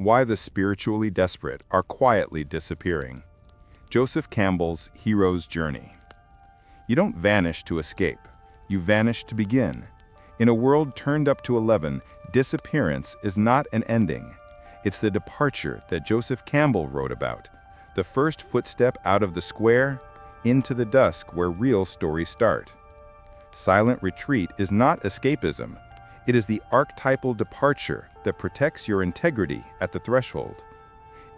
Why the spiritually desperate are quietly disappearing. Joseph Campbell's hero's journey. You don't vanish to escape. You vanish to begin. In a world turned up to 11, disappearance is not an ending. It's the departure that Joseph Campbell wrote about. The first footstep out of the square, into the dusk where real stories start. Silent retreat is not escapism. It is the archetypal departure that protects your integrity at the threshold.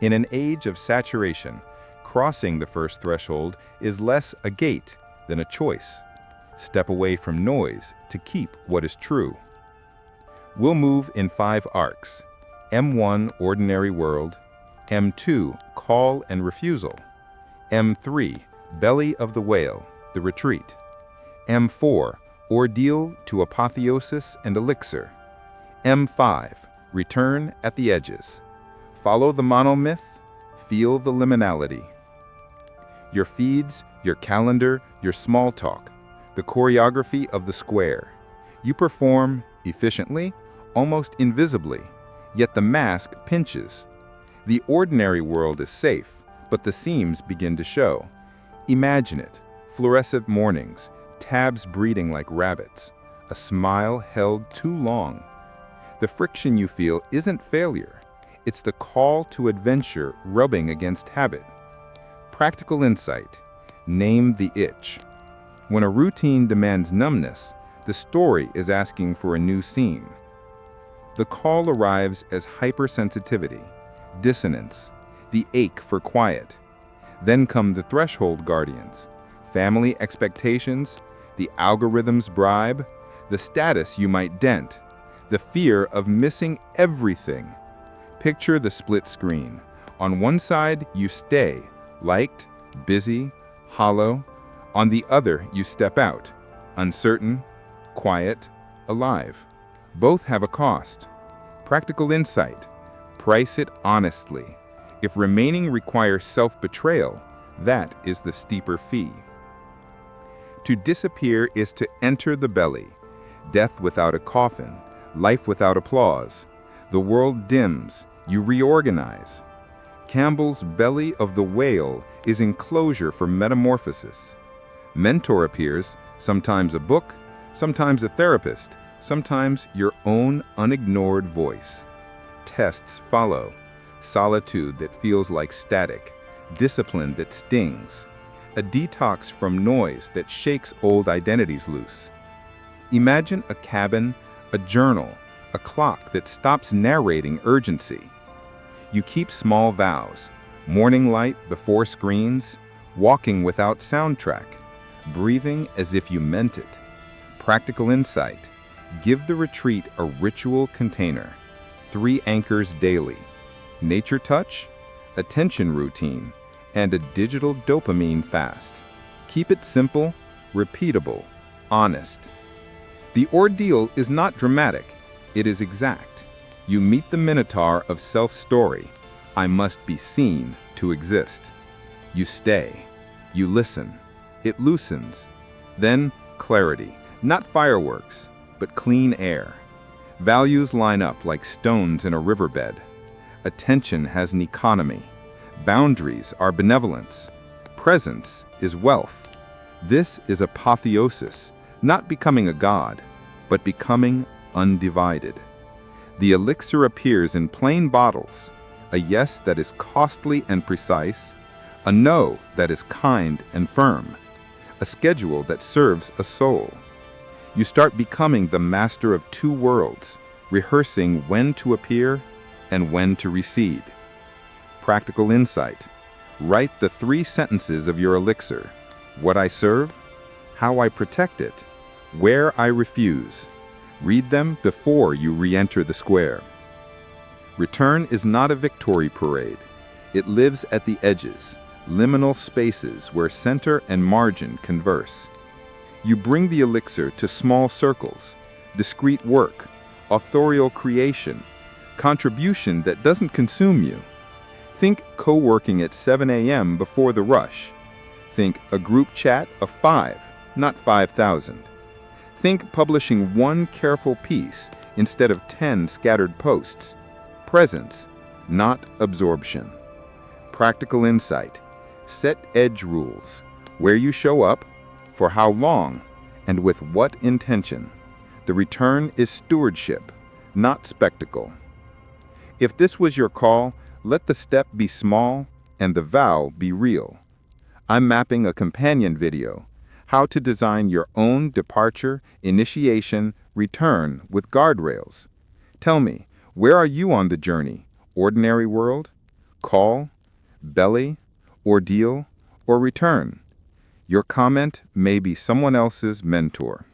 In an age of saturation, crossing the first threshold is less a gate than a choice. Step away from noise to keep what is true. We'll move in 5 arcs. M1, Ordinary World. M2, Call and Refusal. M3, Belly of the Whale, The Retreat. M4, Ordeal to Apotheosis and Elixir. M5, Return at the Edges. Follow the monomyth, feel the liminality. Your feeds, your calendar, your small talk, the choreography of the square. You perform efficiently, almost invisibly, yet the mask pinches. The ordinary world is safe, but the seams begin to show. Imagine it, fluorescent mornings, tabs breeding like rabbits, a smile held too long. The friction you feel isn't failure. It's the call to adventure rubbing against habit. Practical insight. Name the itch. When a routine demands numbness, the story is asking for a new scene. The call arrives as hypersensitivity, dissonance, the ache for quiet. Then come the threshold guardians, family expectations, the algorithm's bribe, the status you might dent, the fear of missing everything. Picture the split screen. On one side, you stay, liked, busy, hollow. On the other, you step out, uncertain, quiet, alive. Both have a cost. Practical insight. Price it honestly. If remaining requires self-betrayal, that is the steeper fee. To disappear is to enter the belly. Death without a coffin, life without applause. The world dims, you reorganize. Campbell's Belly of the Whale is enclosure for metamorphosis. Mentor appears, sometimes a book, sometimes a therapist, sometimes your own unignored voice. Tests follow. Solitude that feels like static, discipline that stings, a detox from noise that shakes old identities loose. Imagine a cabin, a journal, a clock that stops narrating urgency. You keep small vows, morning light before screens, walking without soundtrack, breathing as if you meant it. Practical insight. Give the retreat a ritual container. 3 anchors daily. Nature touch, attention routine, and a digital dopamine fast. Keep it simple, repeatable, honest. The ordeal is not dramatic, it is exact. You meet the minotaur of self-story. I must be seen to exist. You stay, you listen, it loosens. Then clarity, not fireworks, but clean air. Values line up like stones in a riverbed. Attention has an economy. Boundaries are benevolence. Presence is wealth. This is apotheosis, not becoming a god, but becoming undivided. The elixir appears in plain bottles, a yes that is costly and precise, a no that is kind and firm, a schedule that serves a soul. You start becoming the master of 2 worlds, rehearsing when to appear and when to recede. Practical insight. Write the 3 sentences of your elixir. What I serve, how I protect it, where I refuse. Read them before you re-enter the square. Return is not a victory parade. It lives at the edges, liminal spaces where center and margin converse. You bring the elixir to small circles, discrete work, authorial creation, contribution that doesn't consume you. Think co-working at 7 a.m. before the rush. Think a group chat of 5, not 5,000. Think publishing 1 careful piece instead of 10 scattered posts. Presence, not absorption. Practical insight. Set edge rules. Where you show up, for how long, and with what intention. The return is stewardship, not spectacle. If this was your call, let the step be small and the vow be real. I'm mapping a companion video, how to design your own departure, initiation, return with guardrails. Tell me, where are you on the journey? Ordinary world? Call? Belly? Ordeal? Or return? Your comment may be someone else's mentor.